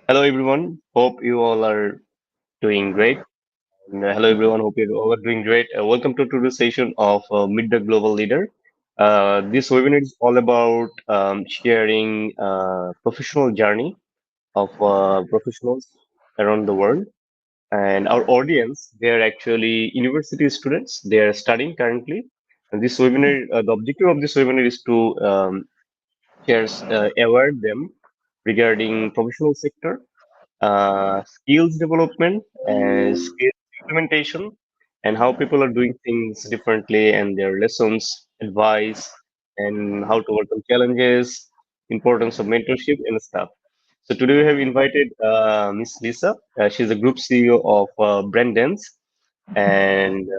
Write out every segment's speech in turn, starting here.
Hello, everyone. Hope you all are doing great. And, hello, everyone. Hope you all are doing great. Welcome to today's session of Meet the Global Leader. This webinar is all about sharing professional journey of professionals around the world. And our audience, they are actually university students. They are studying currently. And this webinar, the objective of this webinar is to aware them regarding professional sector skills development and skills implementation and how people are doing things differently and their lessons, advice, and how to overcome challenges, importance of mentorship and stuff. So today we have invited Miss Lisa. She's a group CEO of Brandance, and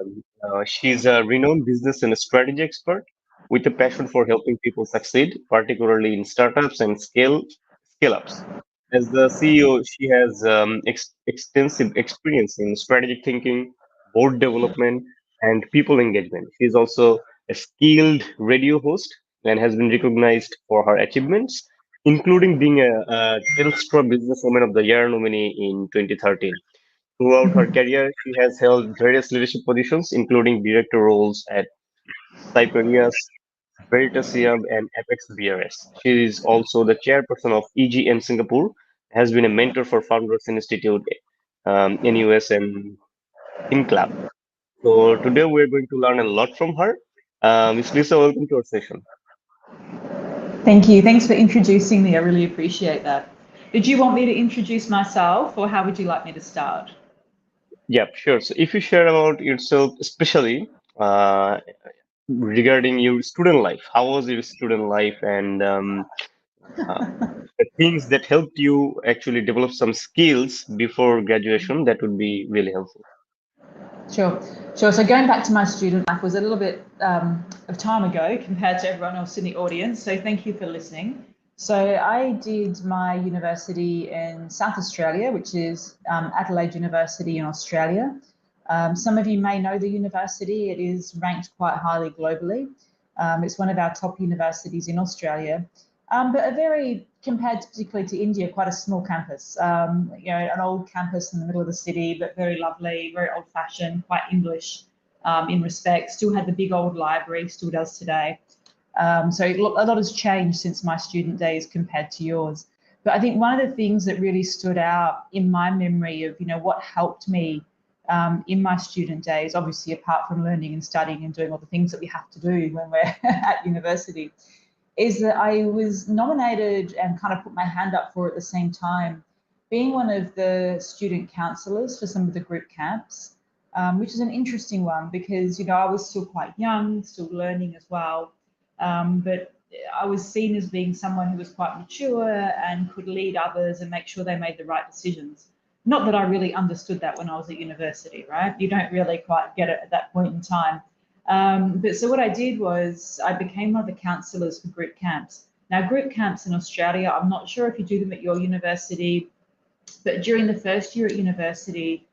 she's a renowned business and strategy expert with a passion for helping people succeed, particularly in startups and scale ups. As the CEO, she has extensive experience in strategic thinking, board development, and people engagement. She is also a skilled radio host and has been recognized for her achievements, including being a Telstra Businesswoman of the Year nominee in 2013. Throughout her career, she has held various leadership positions, including director roles at Cyperius, Veritasium, and Apex BRS. She is also the chairperson of EGM Singapore, has been a mentor for Founders Institute in US and in Club. So today we're going to learn a lot from her. Ms. Lisa, welcome to our session. Thank you. Thanks for introducing me. I really appreciate that. Did you want me to introduce myself or how would you like me to start? Yeah, sure. So if you share about yourself, especially regarding your student life, how was your student life and uh, the things that helped you actually develop some skills before graduation, that would be really helpful. Sure, sure. So going back to my student life was a little bit of time ago compared to everyone else in the audience. So thank you for listening. So I did my university in South Australia, which is Adelaide University in Australia. Some of you may know the university. It is ranked quite highly globally. It's one of our top universities in Australia, but a very, compared to, particularly to India, quite a small campus. An old campus in the middle of the city, but very lovely, very old-fashioned, quite English in respect. Still had the big old library, still does today. So a lot has changed since my student days compared to yours. But I think one of the things that really stood out in my memory of, what helped me in my student days, obviously apart from learning and studying and doing all the things that we have to do when we're at university, is that I was nominated and kind of put my hand up for at the same time, being one of the student councillors for some of the group camps, which is an interesting one because, I was still quite young, still learning as well. But I was seen as being someone who was quite mature and could lead others and make sure they made the right decisions. Not that I really understood that when I was at university, right? You don't really quite get it at that point in time. But so what I did was I became one of the counsellors for group camps. Now, group camps in Australia, I'm not sure if you do them at your university, but during the first year at university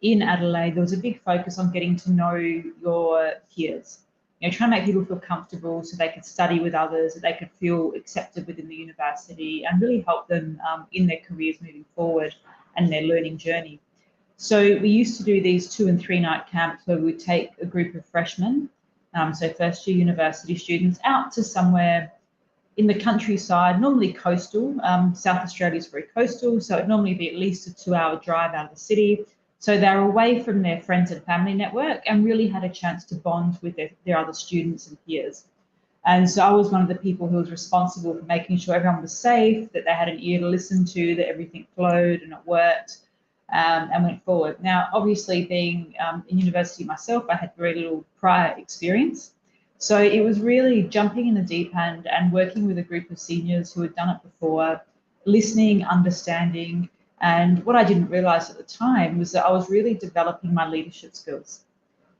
in Adelaide, there was a big focus on getting to know your peers. Trying to make people feel comfortable so they could study with others, that they could feel accepted within the university and really help them in their careers moving forward and their learning journey. So we used to do these 2 and 3 night camps where we would take a group of freshmen, so first year university students, out to somewhere in the countryside, normally coastal. South Australia is very coastal, so it'd normally be at least a 2-hour drive out of the city. So they're away from their friends and family network and really had a chance to bond with their other students and peers. And so I was one of the people who was responsible for making sure everyone was safe, that they had an ear to listen to, that everything flowed and it worked, and went forward. Now, obviously, being in university myself, I had very little prior experience. So it was really jumping in the deep end and working with a group of seniors who had done it before, listening, understanding. And what I didn't realize at the time was that I was really developing my leadership skills.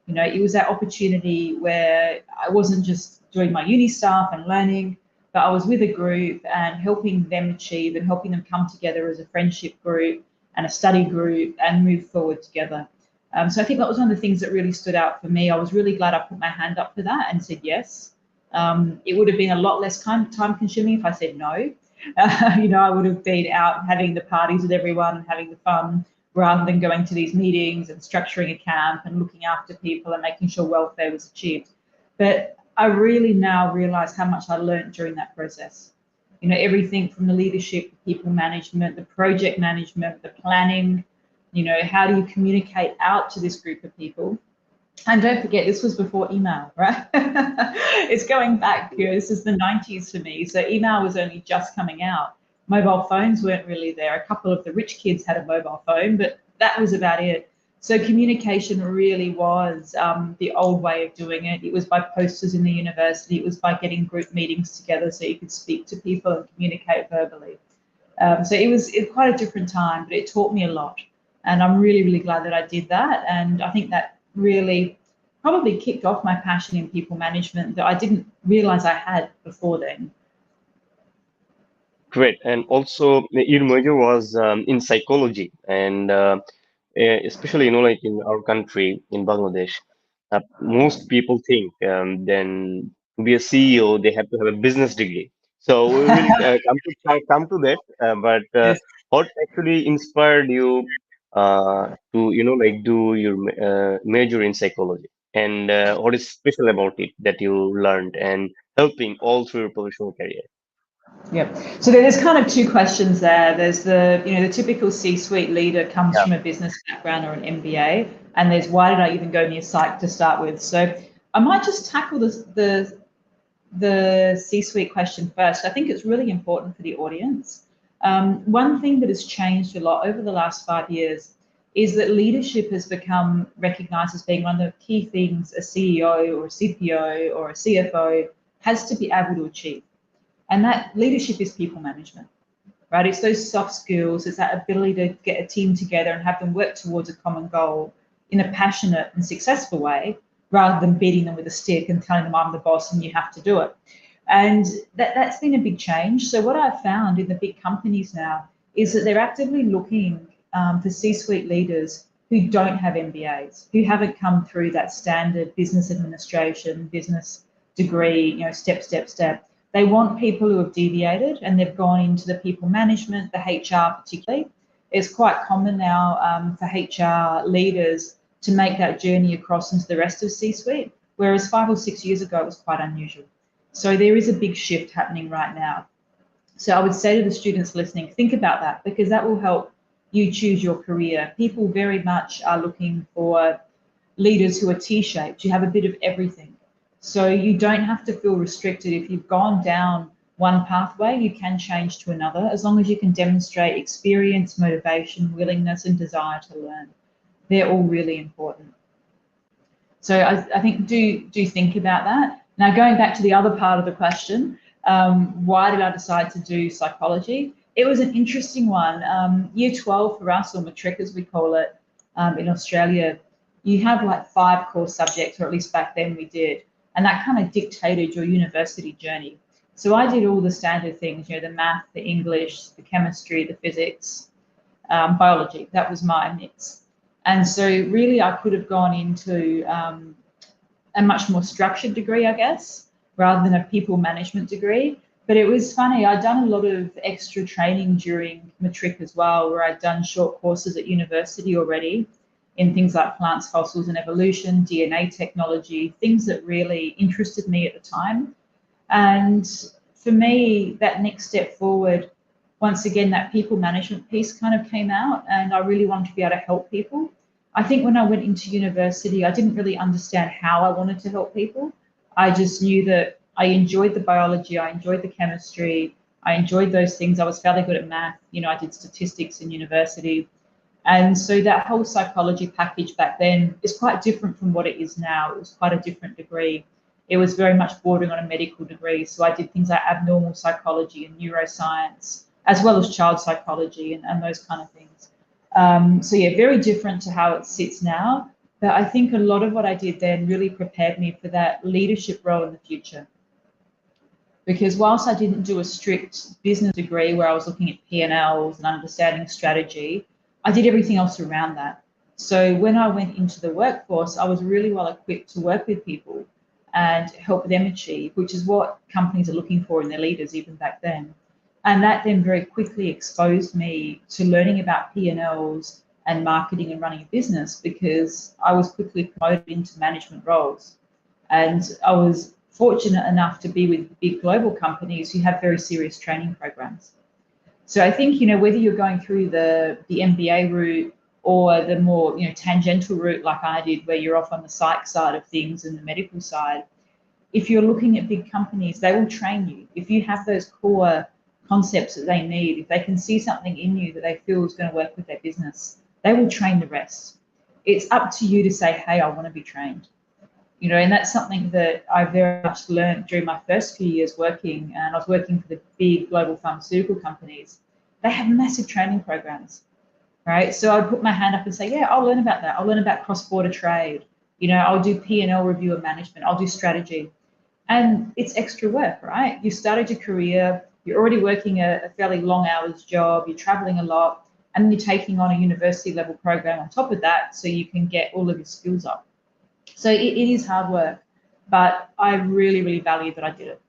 It was that opportunity where I wasn't just doing my uni stuff and learning, but I was with a group and helping them achieve and helping them come together as a friendship group and a study group and move forward together. So I think that was one of the things that really stood out for me. I was really glad I put my hand up for that and said yes. It would have been a lot less time consuming if I said no. I would have been out having the parties with everyone and having the fun rather than going to these meetings and structuring a camp and looking after people and making sure welfare was achieved. But I really now realize how much I learned during that process. Everything from the leadership, the people management, the project management, the planning, how do you communicate out to this group of people? And don't forget, this was before email, right? It's going back, this is the 90s for me. So email was only just coming out. Mobile phones weren't really there. A couple of the rich kids had a mobile phone, but that was about it. So communication really was the old way of doing it. It was by posters in the university. It was by getting group meetings together so you could speak to people and communicate verbally. So it was quite a different time, but it taught me a lot. And I'm really, really glad that I did that. And I think that really probably kicked off my passion in people management that I didn't realize I had before then. Great. And also, your major was in psychology, and especially, like in our country, in Bangladesh, most people think then to be a CEO, they have to have a business degree. So we will come to that. But Yes. what actually inspired you to, like do your major in psychology? And what is special about it that you learned and helping all through your professional career? Yep. So there's kind of two questions there. There's the typical C-suite leader comes Yeah. from a business background or an MBA, and there's why did I even go near psych to start with? So I might just tackle the C-suite question first. I think it's really important for the audience. One thing that has changed a lot over the last 5 years is that leadership has become recognized as being one of the key things a CEO or a CPO or a CFO has to be able to achieve. And that leadership is people management, right? It's those soft skills, it's that ability to get a team together and have them work towards a common goal in a passionate and successful way, rather than beating them with a stick and telling them I'm the boss and you have to do it. And that's been a big change. So what I've found in the big companies now is that they're actively looking for C-suite leaders who don't have MBAs, who haven't come through that standard business administration, business degree, step, step, step. They want people who have deviated and they've gone into the people management, the HR particularly. It's quite common now for HR leaders to make that journey across into the rest of C-suite, whereas 5 or 6 years ago it was quite unusual. So there is a big shift happening right now. So I would say to the students listening, think about that because that will help you choose your career. People very much are looking for leaders who are T-shaped. You have a bit of everything. So you don't have to feel restricted. If you've gone down one pathway, you can change to another as long as you can demonstrate experience, motivation, willingness, and desire to learn. They're all really important. So I think do think about that. Now going back to the other part of the question, why did I decide to do psychology? It was an interesting one. Year 12 for us, or matric as we call it in Australia, you have like 5 core subjects, or at least back then we did, and that kind of dictated your university journey. So I did all the standard things, the math, the English, the chemistry, the physics, biology. That was my mix. And so really I could have gone into a much more structured degree, I guess, rather than a people management degree. But it was funny, I'd done a lot of extra training during matric as well, where I'd done short courses at university already in things like plants, fossils and evolution, DNA technology, things that really interested me at the time. And for me, that next step forward, once again, that people management piece kind of came out, and I really wanted to be able to help people. I think when I went into university, I didn't really understand how I wanted to help people. I just knew that I enjoyed the biology, I enjoyed the chemistry, I enjoyed those things. I was fairly good at math. I did statistics in university. And so that whole psychology package back then is quite different from what it is now. It was quite a different degree. It was very much bordering on a medical degree. So I did things like abnormal psychology and neuroscience, as well as child psychology and those kind of things. So yeah, very different to how it sits now. But I think a lot of what I did then really prepared me for that leadership role in the future. Because whilst I didn't do a strict business degree where I was looking at P&Ls and understanding strategy, I did everything else around that. So when I went into the workforce, I was really well equipped to work with people and help them achieve, which is what companies are looking for in their leaders even back then. And that then very quickly exposed me to learning about P&Ls and marketing and running a business, because I was quickly promoted into management roles. And I was fortunate enough to be with big global companies who have very serious training programs. So I think, whether you're going through the MBA route or the more, tangential route like I did, where you're off on the psych side of things and the medical side, if you're looking at big companies, they will train you. If you have those core concepts that they need, if they can see something in you that they feel is going to work with their business, they will train the rest. It's up to you to say, hey, I want to be trained. And that's something that I very much learned during my first few years working, and I was working for the big global pharmaceutical companies. They have massive training programs, right? So I'd put my hand up and say, yeah, I'll learn about that. I'll learn about cross-border trade. I'll do P&L review of management. I'll do strategy. And it's extra work, right? You've started your career, you're already working a fairly long hours job, you're traveling a lot, and you're taking on a university level program on top of that so you can get all of your skills up. So it is hard work, but I really, really value that I did it.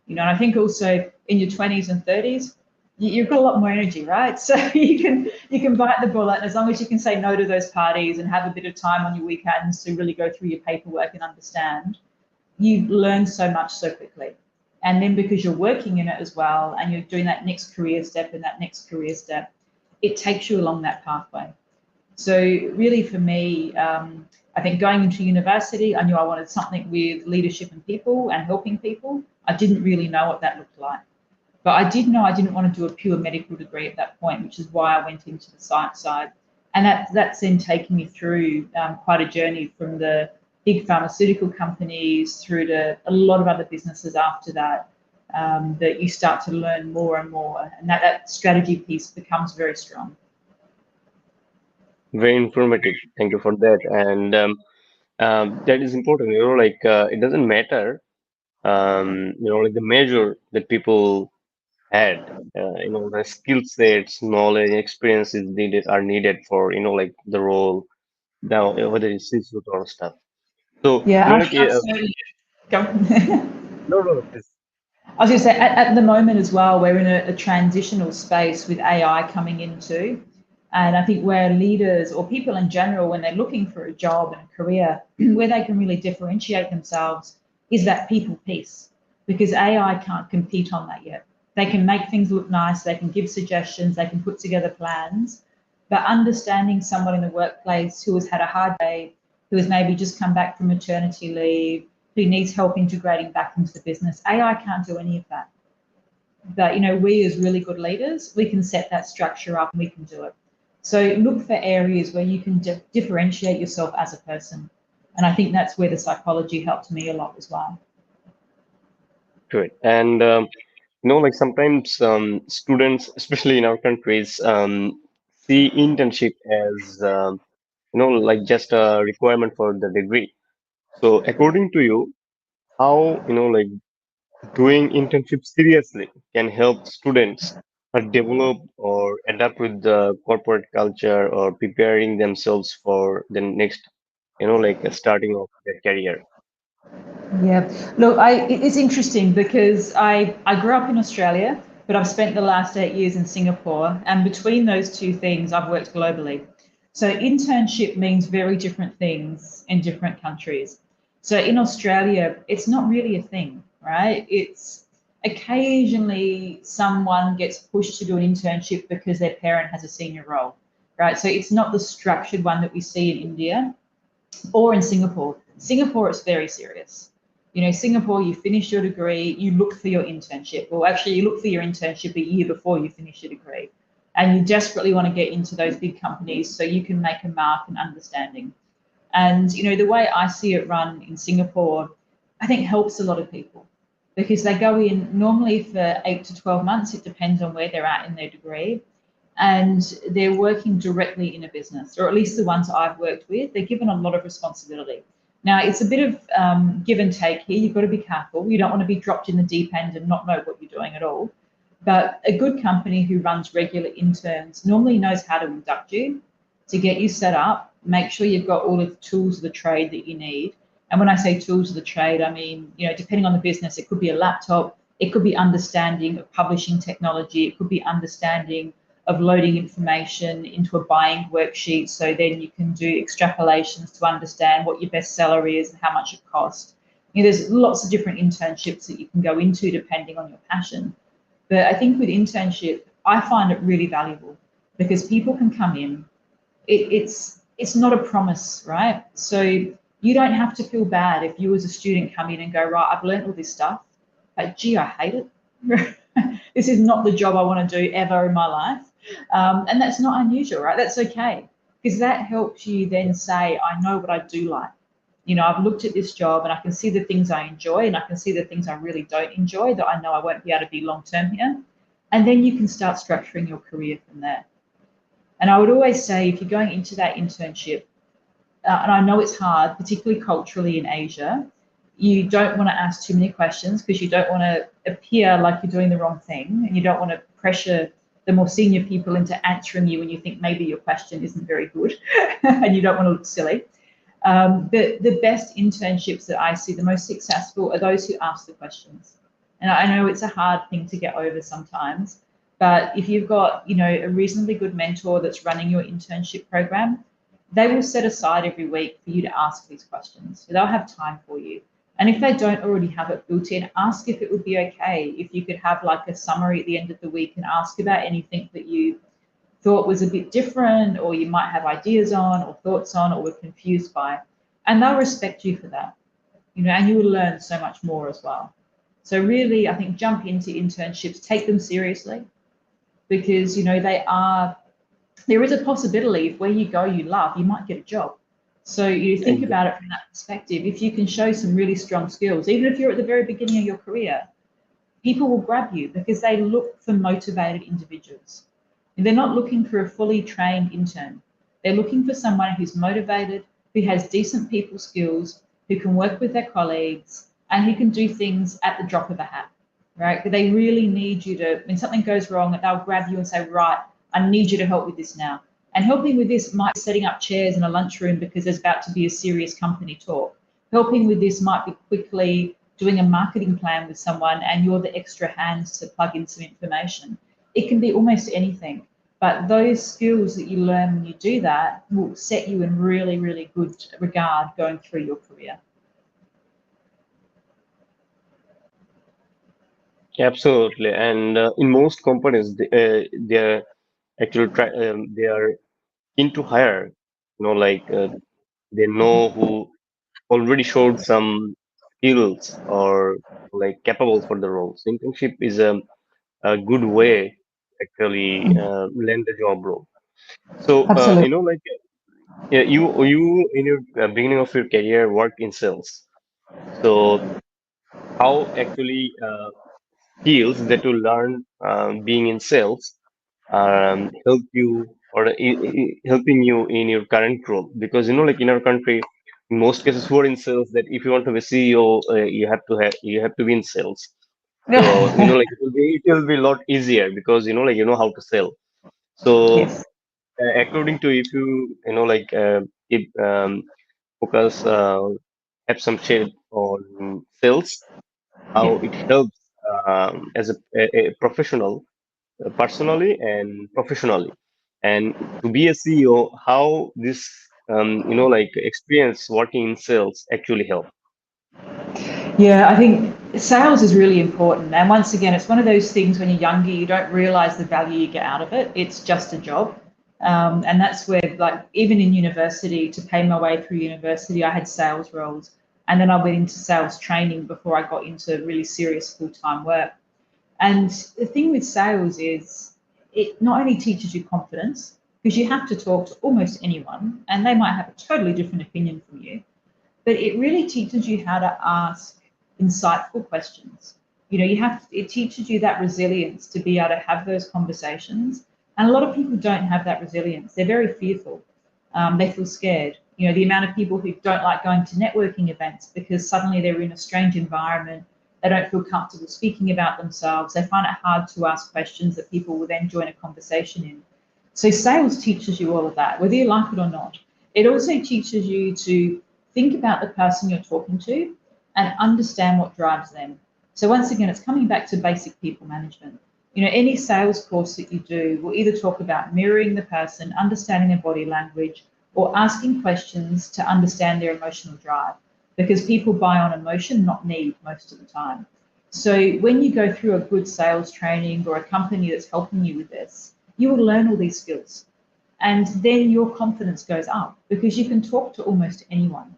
And I think also in your 20s and 30s, you've got a lot more energy, right? So you can bite the bullet, and as long as you can say no to those parties and have a bit of time on your weekends to really go through your paperwork and understand, you learn so much so quickly. And then because you're working in it as well, and you're doing that next career step and that next career step, it takes you along that pathway. So really for me, I think going into university, I knew I wanted something with leadership and people and helping people. I didn't really know what that looked like. But I did know I didn't want to do a pure medical degree at that point, which is why I went into the science side. And that's then taken me through quite a journey from the big pharmaceutical companies through to a lot of other businesses after that, that you start to learn more and more. And that strategy piece becomes very strong. Very informative. Thank you for that. And that is important. Like it doesn't matter. Like the measure that people had. The skill sets, knowledge, experiences needed are needed for like the role. Now, whether it's CISO or stuff. So Yeah, like absolutely. Go. no, no, please. I was going to say, at the moment as well, we're in a transitional space with AI coming into. And I think where leaders or people in general, when they're looking for a job and a career, where they can really differentiate themselves is that people piece, because AI can't compete on that yet. They can make things look nice, they can give suggestions, they can put together plans, but understanding someone in the workplace who has had a hard day, who has maybe just come back from maternity leave, who needs help integrating back into the business, AI can't do any of that. But we as really good leaders, we can set that structure up and we can do it. So look for areas where you can differentiate yourself as a person. And I think that's where the psychology helped me a lot as well. Great. And like sometimes students, especially in our countries, see internship as like just a requirement for the degree. So according to you, how like doing internship seriously can help students develop or adapt with the corporate culture or preparing themselves for the next, like starting of their career. Yeah, look, it's interesting because I grew up in Australia, but I've spent the last 8 years in Singapore, and between those two things, I've worked globally. So internship means very different things in different countries. So in Australia, it's not really a thing, right? It's occasionally someone gets pushed to do an internship because their parent has a senior role, right? So it's not the structured one that we see in India or in Singapore. Singapore, it's very serious. Singapore, you finish your degree, you look for your internship. Well, actually, you look for your internship a year before you finish your degree. And you desperately want to get into those big companies so you can make a mark and understanding. And, the way I see it run in Singapore, I think helps a lot of people because they go in normally for 8 to 12 months. It depends on where they're at in their degree, and they're working directly in a business, or at least the ones I've worked with, they're given a lot of responsibility. Now, it's a bit of give and take here. You've got to be careful. You don't want to be dropped in the deep end and not know what you're doing at all. But a good company who runs regular interns normally knows how to induct you, to get you set up, make sure you've got all of the tools of the trade that you need. And when I say tools of the trade, I mean, depending on the business, it could be a laptop, It could be understanding of publishing technology. It could be understanding of loading information into a buying worksheet, so then you can do extrapolations to understand what your bestseller is and how much it costs. There's lots of different internships that you can go into depending on your passion. But I think with internship, I find it really valuable because people can come in. It's not a promise, right? So you don't have to feel bad if you as a student come in and go, right, I've learned all this stuff, but gee, I hate it. This is not the job I want to do ever in my life. And that's not unusual, right? That's okay, because that helps you then say, I know what I do like. I've looked at this job and I can see the things I enjoy and I can see the things I really don't enjoy that I know I won't be able to be long term here. And then you can start structuring your career from there. And I would always say, if you're going into that internship, and I know it's hard, particularly culturally in Asia, you don't want to ask too many questions because you don't want to appear like you're doing the wrong thing, and you don't want to pressure the more senior people into answering you when you think maybe your question isn't very good and you don't want to look silly. But the best internships that I see, the most successful, are those who ask the questions. And I know it's a hard thing to get over sometimes, but if you've got, a reasonably good mentor that's running your internship program, they will set aside every week for you to ask these questions. So they'll have time for you. And if they don't already have it built in, ask if it would be okay if you could have like a summary at the end of the week and ask about anything that you thought was a bit different, or you might have ideas on or thoughts on or were confused by. And they'll respect you for that, and you will learn so much more as well. So really, I think jump into internships, take them seriously, because there is a possibility if where you go you love, you might get a job. So you think about it from that perspective. If you can show some really strong skills, even if you're at the very beginning of your career, people will grab you because they look for motivated individuals. And they're not looking for a fully trained intern. They're looking for someone who's motivated, who has decent people skills, who can work with their colleagues, and who can do things at the drop of a hat, right? But they really need you to, when something goes wrong, they'll grab you and say, right, I need you to help with this now. And helping with this might be setting up chairs in a lunchroom because there's about to be a serious company talk. Helping with this might be quickly doing a marketing plan with someone and you're the extra hands to plug in some information. It can be almost anything. But those skills that you learn when you do that will set you in really, really good regard going through your career. Absolutely. And in most companies, they're actually they are keen to hire, they know who already showed some skills or like capable for the role. So internship is a good way actually land the job role. So Absolutely. yeah, you in your beginning of your career worked in sales. So how actually skills that you learn being in sales help you or helping you in your current role? Because like in our country, in most cases, we're in sales. That if you want to be CEO, you have to be in sales. So it will be a lot easier because you know how to sell. So Yes. according to, if if focus have some shade on sales, how Yeah. it helps as a professional, personally and professionally, and to be a CEO, how this experience working in sales actually help. Yeah, I think sales is really important. And once again, it's one of those things when you're younger, you don't realize the value you get out of it. It's just a job. And that's where, like, even in university, to pay my way through university, I had sales roles. And then I went into sales training before I got into really serious full time work. And the thing with sales is it not only teaches you confidence, because you have to talk to almost anyone and they might have a totally different opinion from you, but it really teaches you how to ask insightful questions. It teaches you that resilience to be able to have those conversations. And a lot of people don't have that resilience. They're very fearful. They feel scared. The amount of people who don't like going to networking events because suddenly they're in a strange environment. They don't feel comfortable speaking about themselves. They find it hard to ask questions that people will then join a conversation in. So sales teaches you all of that, whether you like it or not. It also teaches you to think about the person you're talking to and understand what drives them. So once again, it's coming back to basic people management. Any sales course that you do will either talk about mirroring the person, understanding their body language, or asking questions to understand their emotional drive, because people buy on emotion, not need, most of the time. So when you go through a good sales training or a company that's helping you with this, you will learn all these skills. And then your confidence goes up because you can talk to almost anyone.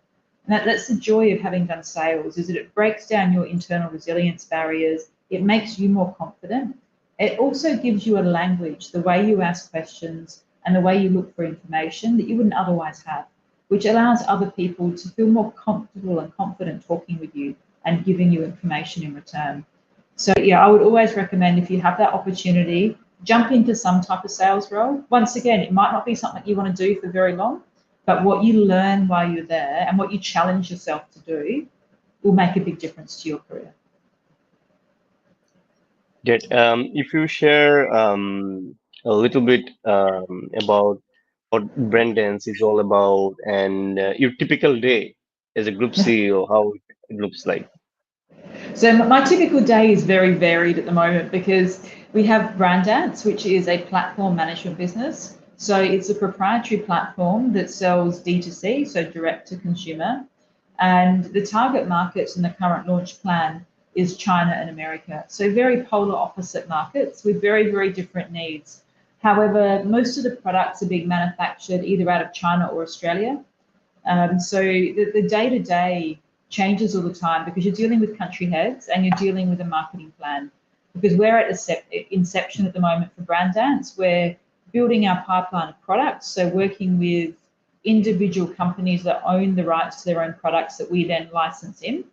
And that's the joy of having done sales, is that it breaks down your internal resilience barriers. It makes you more confident. It also gives you a language, the way you ask questions and the way you look for information that you wouldn't otherwise have, which allows other people to feel more comfortable and confident talking with you and giving you information in return. So yeah, I would always recommend, if you have that opportunity, jump into some type of sales role. Once again, it might not be something you want to do for very long, but what you learn while you're there and what you challenge yourself to do will make a big difference to your career. That if you share a little bit about what brand dance is all about and your typical day as a group CEO, how it looks like. So my typical day is very varied at the moment because we have Brandance, which is a platform management business. So it's a proprietary platform that sells D2C, so direct to consumer. And the target markets in the current launch plan is China and America. So very polar opposite markets with very, very different needs. However, most of the products are being manufactured either out of China or Australia. So the day-to-day changes all the time because you're dealing with country heads and you're dealing with a marketing plan. Because we're at inception at the moment for Brandance, we're building our pipeline of products. So working with individual companies that own the rights to their own products that we then license in.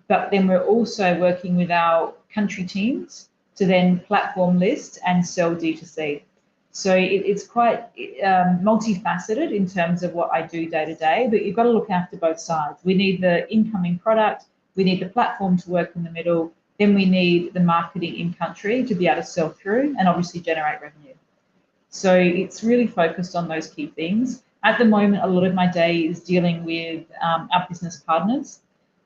But then we're also working with our country teams to then platform list and sell D2C. So it's quite multifaceted in terms of what I do day to day, but you've got to look after both sides. We need the incoming product, we need the platform to work in the middle, then we need the marketing in country to be able to sell through and obviously generate revenue. So it's really focused on those key things. At the moment, a lot of my day is dealing with our business partners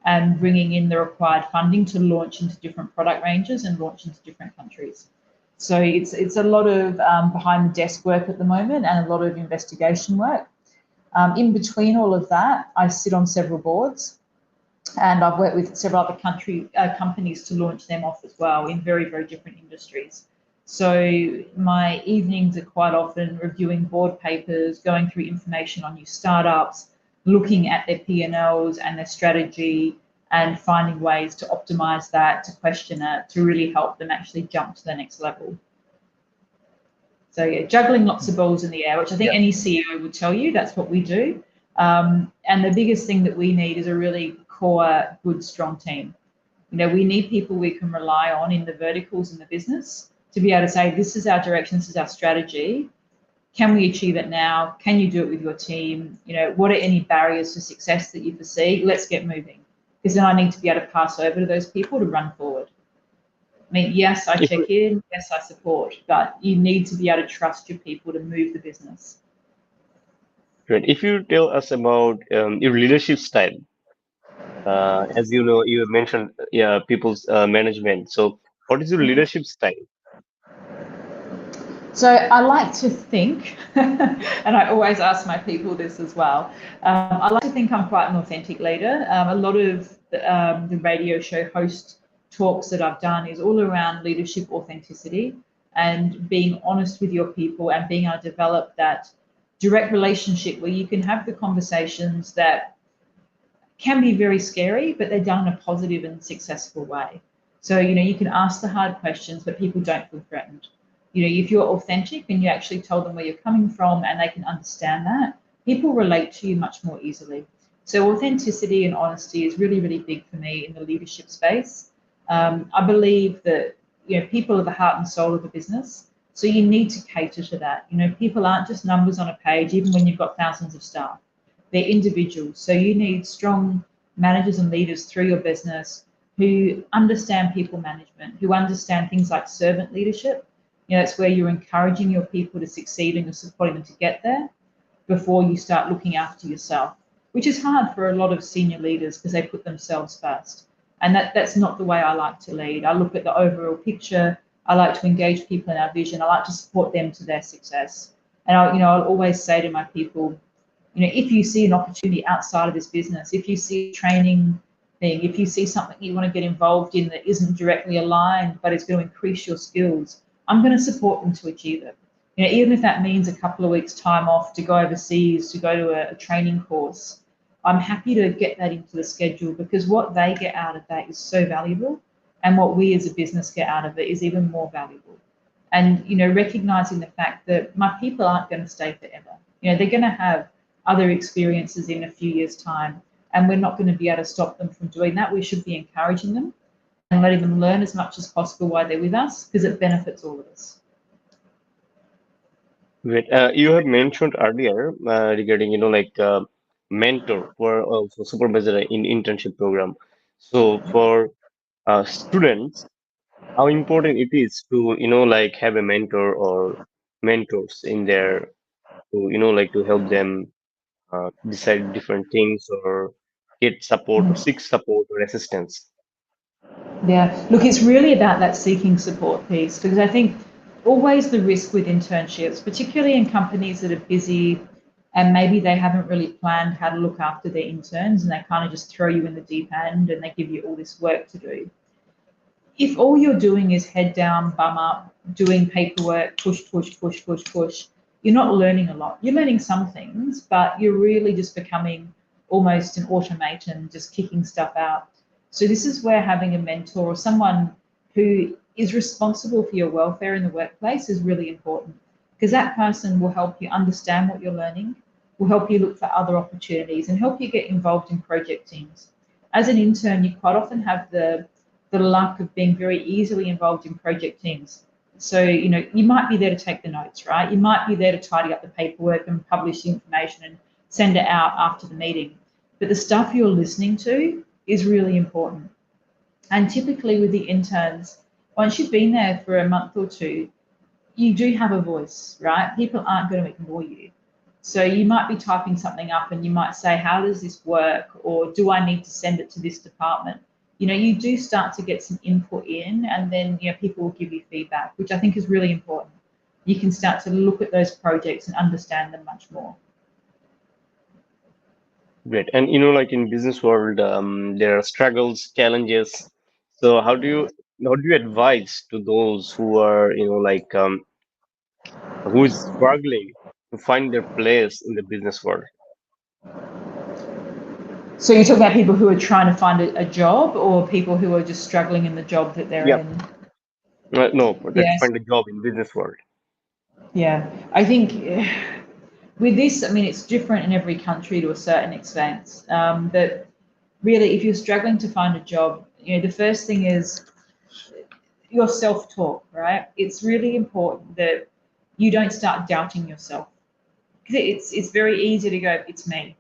and bringing in the required funding to launch into different product ranges and launch into different countries. So it's a lot of behind the desk work at the moment and a lot of investigation work. In between all of that, I sit on several boards, and I've worked with several other companies to launch them off as well in very, very different industries. So my evenings are quite often reviewing board papers, going through information on new startups, looking at their P&Ls and their strategy, and finding ways to optimize that, to question it, to really help them actually jump to the next level. So yeah, juggling lots of balls in the air, which I think any CEO would tell you, that's what we do. And the biggest thing that we need is a really core, good, strong team. We need people we can rely on in the verticals in the business to be able to say, this is our direction, this is our strategy. Can we achieve it now? Can you do it with your team? What are any barriers to success that you foresee? Let's get moving. Because then I need to be able to pass over to those people to run forward. I mean, yes, I check in, yes, I support, but you need to be able to trust your people to move the business. Great. If you tell us about your leadership style, as you know, you mentioned people's management. So, what is your leadership style? So I like to think, and I always ask my people this as well. I like to think I'm quite an authentic leader. A lot of the radio show host talks that I've done is all around leadership authenticity and being honest with your people and being able to develop that direct relationship where you can have the conversations that can be very scary, but they're done in a positive and successful way. So, you can ask the hard questions, but people don't feel threatened. If you're authentic and you actually tell them where you're coming from and they can understand that, people relate to you much more easily. So authenticity and honesty is really, really big for me in the leadership space. I believe that, people are the heart and soul of the business. So you need to cater to that. People aren't just numbers on a page, even when you've got thousands of staff. They're individuals. So you need strong managers and leaders through your business who understand people management, who understand things like servant leadership. It's where you're encouraging your people to succeed and you're supporting them to get there before you start looking after yourself, which is hard for a lot of senior leaders because they put themselves first. And that's not the way I like to lead. I look at the overall picture. I like to engage people in our vision. I like to support them to their success. And I'll always say to my people, if you see an opportunity outside of this business, if you see a training thing, if you see something you want to get involved in that isn't directly aligned, but it's going to increase your skills, I'm going to support them to achieve it. Even if that means a couple of weeks' time off to go overseas, to go to a training course, I'm happy to get that into the schedule because what they get out of that is so valuable. And what we as a business get out of it is even more valuable. And, recognizing the fact that my people aren't going to stay forever. They're going to have other experiences in a few years' time, and we're not going to be able to stop them from doing that. We should be encouraging them and letting them learn as much as possible while they're with us because it benefits all of us. Great. You have mentioned earlier regarding, mentor for supervisor in internship program. So for students, how important it is to, have a mentor or mentors in there to, to help them decide different things or get support or seek support or assistance. Yeah, look, it's really about that seeking support piece because I think always the risk with internships, particularly in companies that are busy and maybe they haven't really planned how to look after their interns and they kind of just throw you in the deep end and they give you all this work to do. If all you're doing is head down, bum up, doing paperwork, push, push, push, push, push, you're not learning a lot. You're learning some things, but you're really just becoming almost an automaton, just kicking stuff out. So this is where having a mentor or someone who is responsible for your welfare in the workplace is really important because that person will help you understand what you're learning, will help you look for other opportunities and help you get involved in project teams. As an intern, you quite often have the luck of being very easily involved in project teams. So, you might be there to take the notes, right? You might be there to tidy up the paperwork and publish the information and send it out after the meeting. But the stuff you're listening to is really important. And typically with the interns, once you've been there for a month or two, you do have a voice, right? People aren't going to ignore you. So you might be typing something up and you might say, how does this work? Or do I need to send it to this department? You do start to get some input in and then, people will give you feedback, which I think is really important. You can start to look at those projects and understand them much more. Great. And in business world, there are struggles, challenges. So how do you advise to those who are, who is struggling to find their place in the business world? So you're talking about people who are trying to find a job or people who are just struggling in the job that they're Yeah. in? No, that's Yes. find a job in business world. Yeah. I think with this, I mean, it's different in every country to a certain extent. But really, if you're struggling to find a job, the first thing is your self-talk, right? It's really important that you don't start doubting yourself because it's very easy to go, it's me.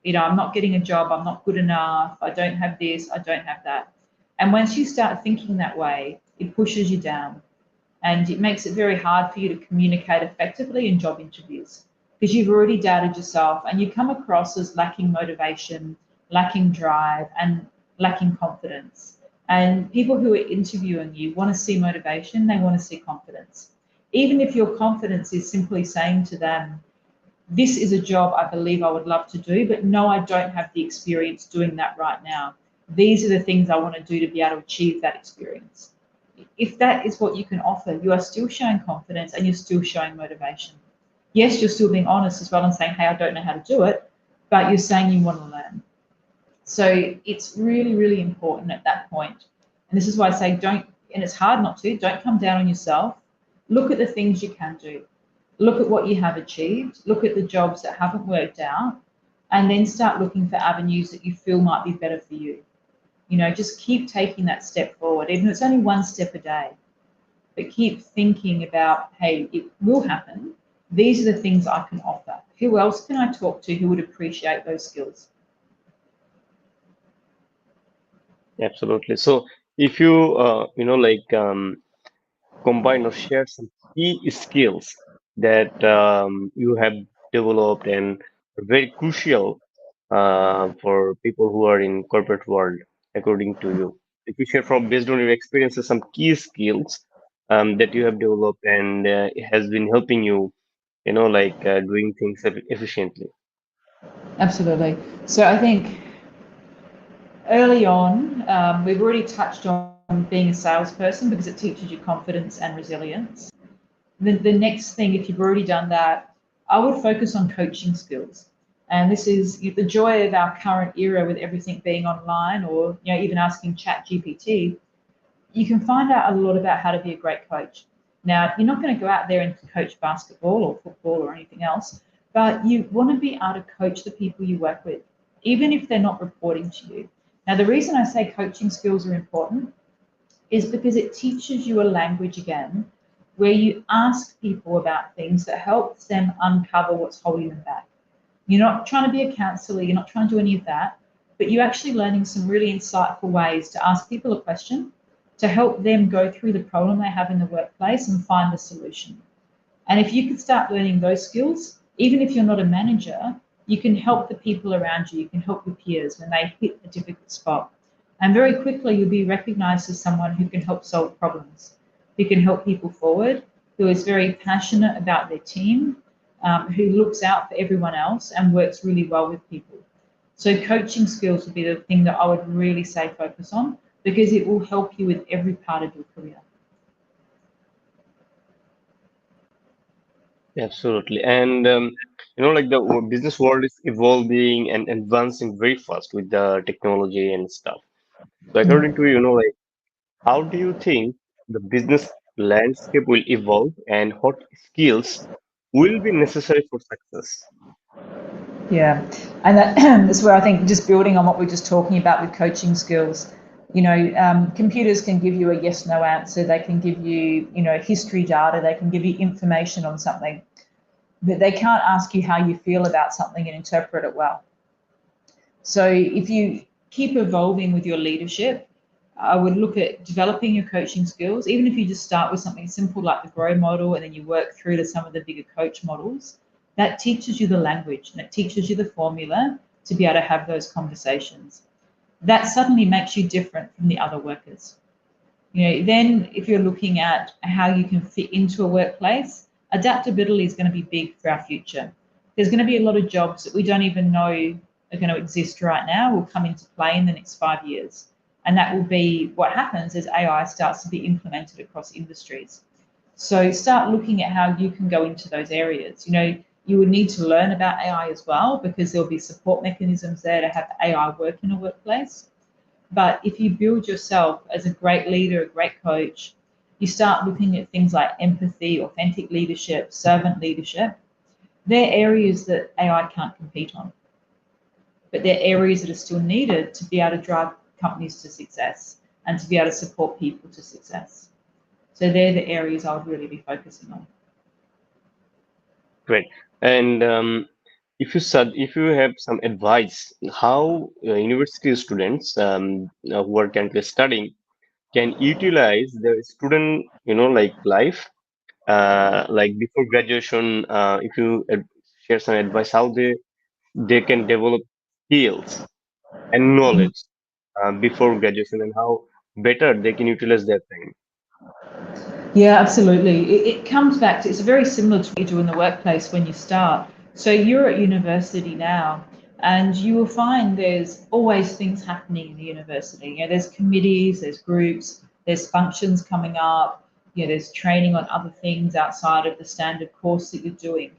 I'm not getting a job, I'm not good enough, I don't have this, I don't have that. And once you start thinking that way, it pushes you down and it makes it very hard for you to communicate effectively in job interviews because you've already doubted yourself and you come across as lacking motivation, lacking drive, and lacking confidence. And people who are interviewing you want to see motivation, they want to see confidence. Even if your confidence is simply saying to them, this is a job I believe I would love to do, but no, I don't have the experience doing that right now. These are the things I want to do to be able to achieve that experience. If that is what you can offer, you are still showing confidence and you're still showing motivation. Yes, you're still being honest as well and saying, hey, I don't know how to do it, but you're saying you want to learn. So it's really, really important at that point. And this is why I say don't, and it's hard not to, don't come down on yourself. Look at the things you can do. Look at what you have achieved. Look at the jobs that haven't worked out. And then start looking for avenues that you feel might be better for you. Just keep taking that step forward, even if it's only one step a day. But keep thinking about, hey, it will happen. These are the things I can offer. Who else can I talk to who would appreciate those skills? Absolutely. So if you combine or share some key skills that you have developed and are very crucial for people who are in corporate world, according to you. if you share from based on your experiences some key skills that you have developed and it has been helping you, doing things efficiently. Absolutely. So I think early on, we've already touched on being a salesperson because it teaches you confidence and resilience. The next thing, if you've already done that, I would focus on coaching skills. And this is the joy of our current era with everything being online, or even asking Chat GPT. You can find out a lot about how to be a great coach. Now, you're not going to go out there and coach basketball or football or anything else, but you want to be able to coach the people you work with, even if they're not reporting to you. Now, the reason I say coaching skills are important is because it teaches you a language again where you ask people about things that helps them uncover what's holding them back. You're not trying to be a counselor, you're not trying to do any of that, but you're actually learning some really insightful ways to ask people a question to help them go through the problem they have in the workplace and find the solution. And if you can start learning those skills, even if you're not a manager, you can help the people around you, you can help your peers when they hit a difficult spot. And very quickly, you'll be recognized as someone who can help solve problems, who can help people forward, who is very passionate about their team, who looks out for everyone else and works really well with people. So coaching skills would be the thing that I would really say focus on because it will help you with every part of your career. Absolutely. And like the business world is evolving and advancing very fast with the technology and stuff. So according to you, like how do you think the business landscape will evolve and what skills will be necessary for success? Yeah, and that's where I think just building on what we're just talking about with coaching skills, computers can give you a yes no answer. They can give you, history data. They can give you information on something, but they can't ask you how you feel about something and interpret it well. So if you keep evolving with your leadership, I would look at developing your coaching skills, even if you just start with something simple like the grow model and then you work through to some of the bigger coach models. That teaches you the language and it teaches you the formula to be able to have those conversations. That suddenly makes you different from the other workers. Then if you're looking at how you can fit into a workplace, adaptability is going to be big for our future. There's going to be a lot of jobs that we don't even know are going to exist right now will come into play in the next 5 years. And that will be what happens as AI starts to be implemented across industries. So start looking at how you can go into those areas. You would need to learn about AI as well because there'll be support mechanisms there to have AI work in a workplace. But if you build yourself as a great leader, a great coach, you start looking at things like empathy, authentic leadership, servant leadership. They're areas that AI can't compete on, but they're areas that are still needed to be able to drive companies to success and to be able to support people to success. So they're the areas I would really be focusing on. Great. And if you have some advice, how university students who are currently studying can utilize their student, life, like before graduation, if you share some advice, how they can develop skills and knowledge before graduation, and how better they can utilize their time. Yeah, absolutely. It comes back to it's very similar to what you do in the workplace when you start. So you're at university now, and you will find there's always things happening in the university. There's committees, there's groups, there's functions coming up. There's training on other things outside of the standard course that you're doing.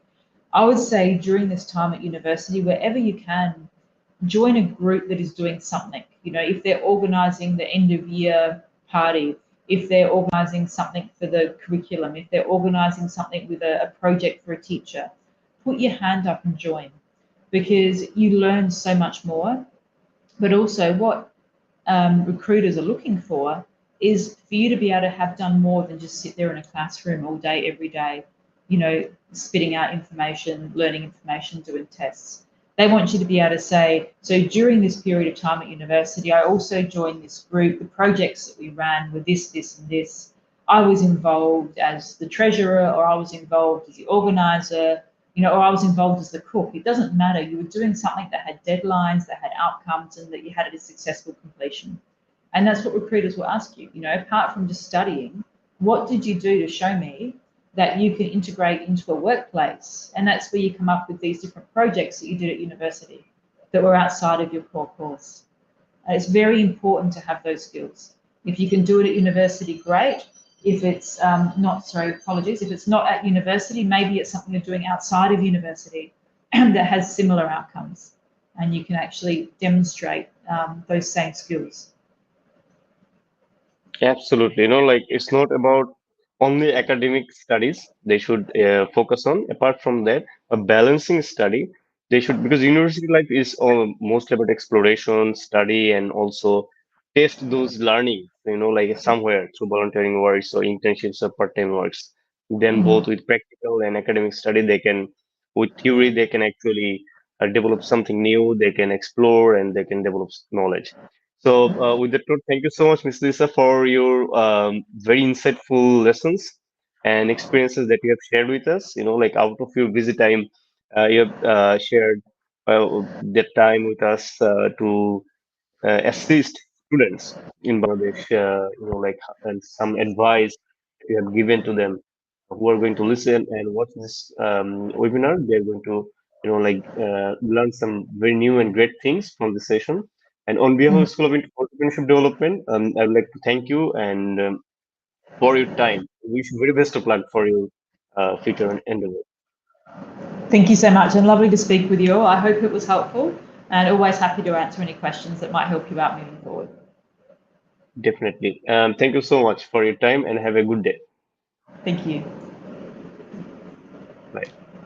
I would say during this time at university, wherever you can, join a group that is doing something. If they're organizing the end of year party, if they're organizing something for the curriculum, if they're organizing something with a project for a teacher, put your hand up and join because you learn so much more. But also, what recruiters are looking for is for you to be able to have done more than just sit there in a classroom all day, every day, spitting out information, learning information, doing tests. They want you to be able to say, so during this period of time at university, I also joined this group. The projects that we ran were this, this, and this. I was involved as the treasurer, or I was involved as the organizer, or I was involved as the cook. It doesn't matter. You were doing something that had deadlines, that had outcomes, and that you had a successful completion. And that's what recruiters will ask you. Apart from just studying, what did you do to show me that you can integrate into a workplace? And that's where you come up with these different projects that you did at university that were outside of your core course. And it's very important to have those skills. If you can do it at university, great. If it's not, sorry, apologies, if it's not at university, maybe it's something you're doing outside of university that has similar outcomes. And you can actually demonstrate those same skills. Absolutely. Like it's not about only academic studies they should focus on. Apart from that, a balancing study they should, because university life is mostly about exploration, study, and also test those learning, like somewhere through volunteering works or internships or part-time works. Then both with practical and academic study, with theory, they can actually develop something new, they can explore, and they can develop knowledge. So, with that note, thank you so much, Ms. Lisa, for your very insightful lessons and experiences that you have shared with us. Like out of your busy time, you have shared that time with us to assist students in Bangladesh, like and some advice that you have given to them who are going to listen and watch this webinar. They're going to, like learn some very new and great things from the session. And on behalf of School of Entrepreneurship Development, I would like to thank you and for your time. Wish you very best of luck for your future endeavor. Thank you so much, and lovely to speak with you all. I hope it was helpful, and always happy to answer any questions that might help you out moving forward. Definitely. Thank you so much for your time and have a good day. Thank you.